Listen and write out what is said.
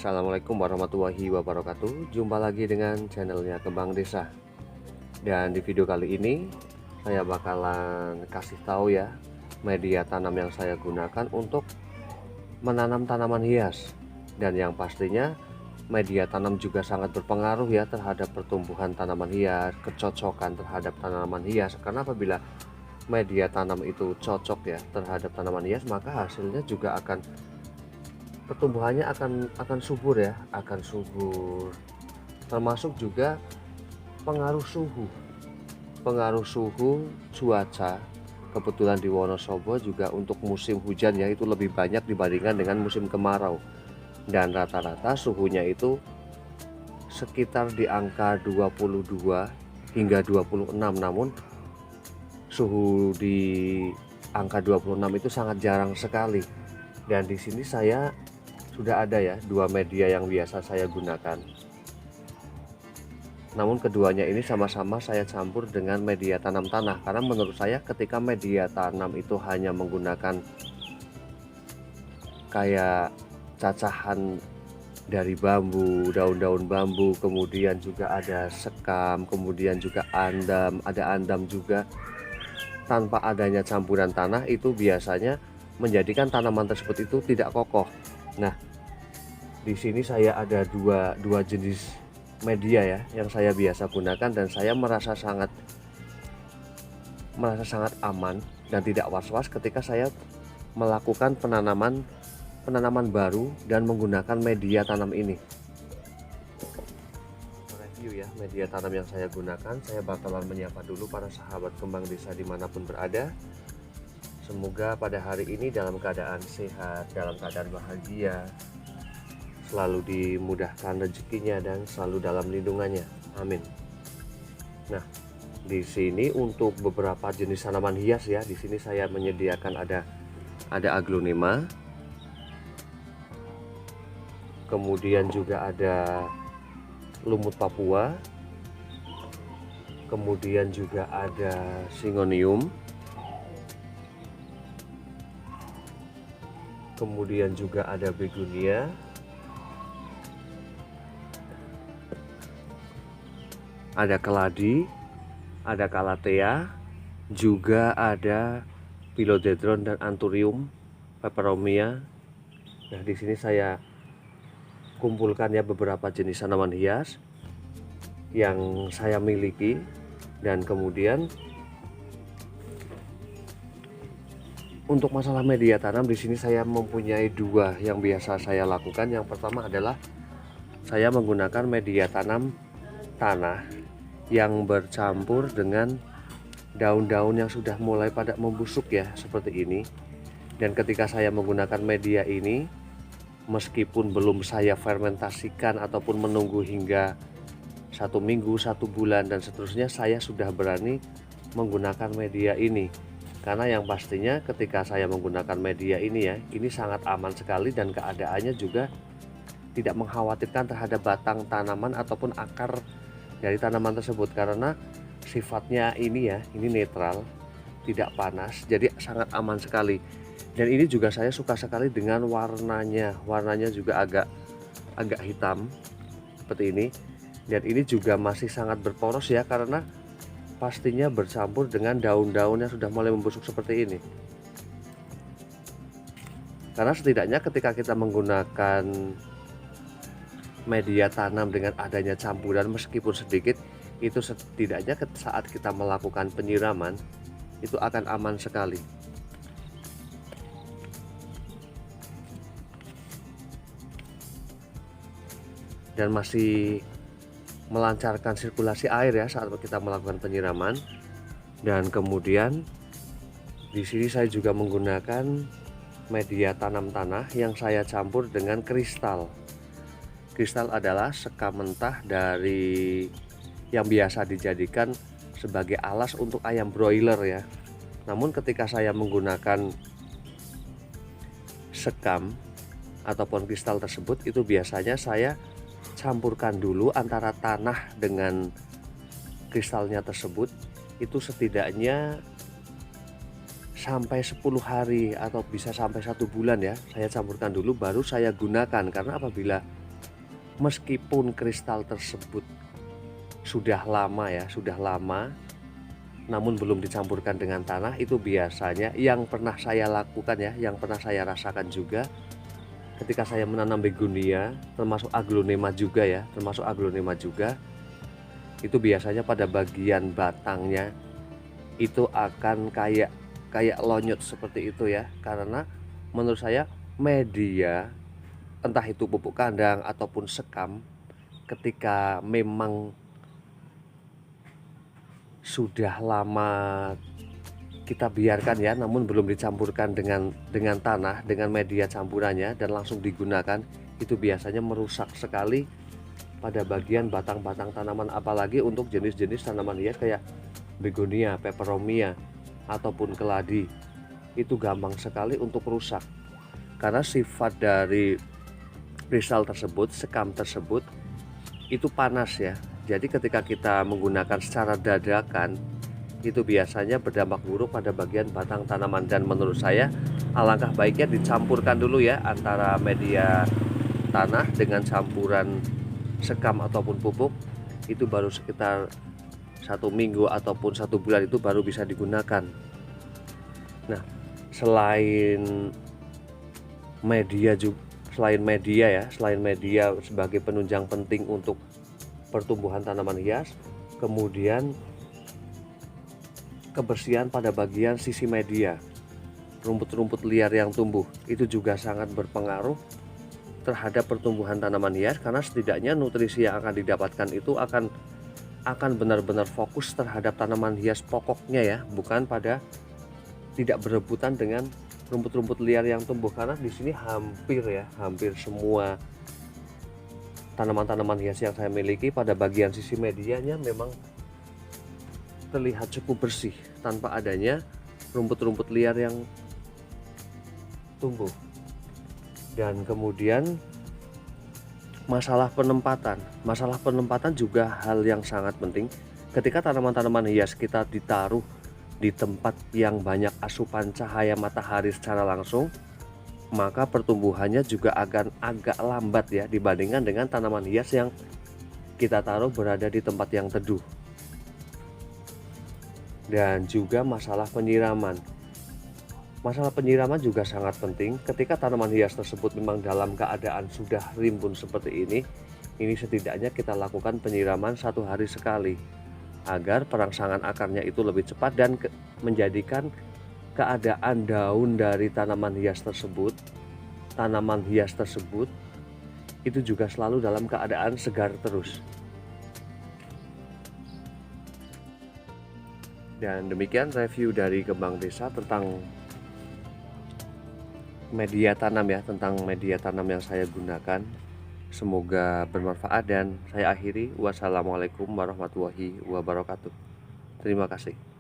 Assalamualaikum warahmatullahi wabarakatuh. Jumpa lagi dengan channelnya Kembang Desa. Dan di video kali ini saya bakalan kasih tahu ya media tanam yang saya gunakan untuk menanam tanaman hias. Dan yang pastinya media tanam juga sangat berpengaruh ya terhadap pertumbuhan tanaman hias, kecocokan terhadap tanaman hias. Karena apabila media tanam itu cocok ya terhadap tanaman hias, maka hasilnya juga pertumbuhannya akan subur ya, akan subur. Termasuk juga pengaruh suhu cuaca. Kebetulan di Wonosobo juga untuk musim hujan ya itu lebih banyak dibandingkan dengan musim kemarau, dan rata-rata suhunya itu sekitar di angka 22 hingga 26. Namun suhu di angka 26 itu sangat jarang sekali. Dan di sini saya sudah ada ya dua media yang biasa saya gunakan. Namun keduanya ini sama-sama saya campur dengan media tanam tanah, karena menurut saya ketika media tanam itu hanya menggunakan kayak cacahan dari bambu, daun-daun bambu, kemudian juga ada sekam, kemudian juga ada andam juga, tanpa adanya campuran tanah, itu biasanya menjadikan tanaman tersebut itu tidak kokoh. Nah, di sini saya ada dua jenis media ya yang saya biasa gunakan, dan saya merasa sangat aman dan tidak was-was ketika saya melakukan penanaman baru dan menggunakan media tanam ini. Review ya media tanam yang saya gunakan, saya bakalan menyapa dulu para sahabat kembang desa dimanapun berada. Semoga pada hari ini dalam keadaan sehat, dalam keadaan bahagia, selalu dimudahkan rezekinya dan selalu dalam lindungannya. Amin. Nah, di sini untuk beberapa jenis tanaman hias ya, di sini saya menyediakan ada aglonema, kemudian juga ada lumut Papua, kemudian juga ada Syngonium, kemudian juga ada Begonia, ada keladi, ada calathea, juga ada philodendron dan anthurium peperomia. Nah, di sini saya kumpulkan ya beberapa jenis tanaman hias yang saya miliki. Dan kemudian untuk masalah media tanam, di sini saya mempunyai dua yang biasa saya lakukan. Yang pertama adalah saya menggunakan media tanam tanah yang bercampur dengan daun-daun yang sudah mulai pada membusuk ya, seperti ini. Dan ketika saya menggunakan media ini, meskipun belum saya fermentasikan ataupun menunggu hingga 1 minggu, 1 bulan dan seterusnya, saya sudah berani menggunakan media ini. Karena yang pastinya ketika saya menggunakan media ini ya, ini sangat aman sekali, dan keadaannya juga tidak mengkhawatirkan terhadap batang tanaman ataupun akar dari tanaman tersebut, karena sifatnya ini ya, ini netral, tidak panas, jadi sangat aman sekali. Dan ini juga saya suka sekali dengan warnanya juga agak hitam seperti ini. Dan ini juga masih sangat berporos ya, karena pastinya bercampur dengan daun-daun yang sudah mulai membusuk seperti ini. Karena setidaknya ketika kita menggunakan media tanam dengan adanya campuran meskipun sedikit, itu setidaknya saat kita melakukan penyiraman itu akan aman sekali. Dan masih melancarkan sirkulasi air ya saat kita melakukan penyiraman. Dan kemudian di sini saya juga menggunakan media tanam tanah yang saya campur dengan kristal. Kristal adalah sekam mentah dari yang biasa dijadikan sebagai alas untuk ayam broiler ya. Namun ketika saya menggunakan sekam ataupun kristal tersebut, itu biasanya saya campurkan dulu antara tanah dengan kristalnya tersebut, itu setidaknya sampai 10 hari atau bisa sampai 1 bulan ya, saya campurkan dulu baru saya gunakan. Karena apabila meskipun kristal tersebut sudah lama namun belum dicampurkan dengan tanah, itu biasanya yang pernah saya lakukan ya, yang pernah saya rasakan juga ketika saya menanam begonia, termasuk aglonema juga ya, itu biasanya pada bagian batangnya itu akan kayak lonyot seperti itu ya, karena menurut saya media, entah itu pupuk kandang ataupun sekam, ketika memang sudah lama kita biarkan ya, namun belum dicampurkan dengan tanah, dengan media campurannya dan langsung digunakan, itu biasanya merusak sekali pada bagian batang-batang tanaman, apalagi untuk jenis-jenis tanaman hias kayak begonia, peperomia ataupun keladi. Itu gampang sekali untuk rusak karena sifat dari kristal tersebut, sekam tersebut itu panas ya. Jadi ketika kita menggunakan secara dadakan, itu biasanya berdampak buruk pada bagian batang tanaman. Dan menurut saya alangkah baiknya dicampurkan dulu ya antara media tanah dengan campuran sekam ataupun pupuk. Itu baru sekitar 1 minggu ataupun 1 bulan itu baru bisa digunakan. Nah, selain media sebagai penunjang penting untuk pertumbuhan tanaman hias, kemudian kebersihan pada bagian sisi media, rumput-rumput liar yang tumbuh itu juga sangat berpengaruh terhadap pertumbuhan tanaman hias, karena setidaknya nutrisi yang akan didapatkan itu akan benar-benar fokus terhadap tanaman hias pokoknya ya, bukan pada tidak berebutan dengan rumput-rumput liar yang tumbuh. Karena di sini hampir semua tanaman-tanaman hias yang saya miliki pada bagian sisi medianya memang terlihat cukup bersih tanpa adanya rumput-rumput liar yang tumbuh. Dan kemudian masalah penempatan juga hal yang sangat penting. Ketika tanaman-tanaman hias kita ditaruh di tempat yang banyak asupan cahaya matahari secara langsung, maka pertumbuhannya juga akan agak lambat ya dibandingkan dengan tanaman hias yang kita taruh berada di tempat yang teduh. Dan juga masalah penyiraman juga sangat penting. Ketika tanaman hias tersebut memang dalam keadaan sudah rimbun seperti ini setidaknya kita lakukan penyiraman 1 hari sekali agar perangsangan akarnya itu lebih cepat dan menjadikan keadaan daun dari tanaman hias tersebut itu juga selalu dalam keadaan segar terus. Dan demikian review dari Kembang Desa tentang media tanam yang saya gunakan. Semoga bermanfaat dan saya akhiri. Wassalamualaikum warahmatullahi wabarakatuh. Terima kasih.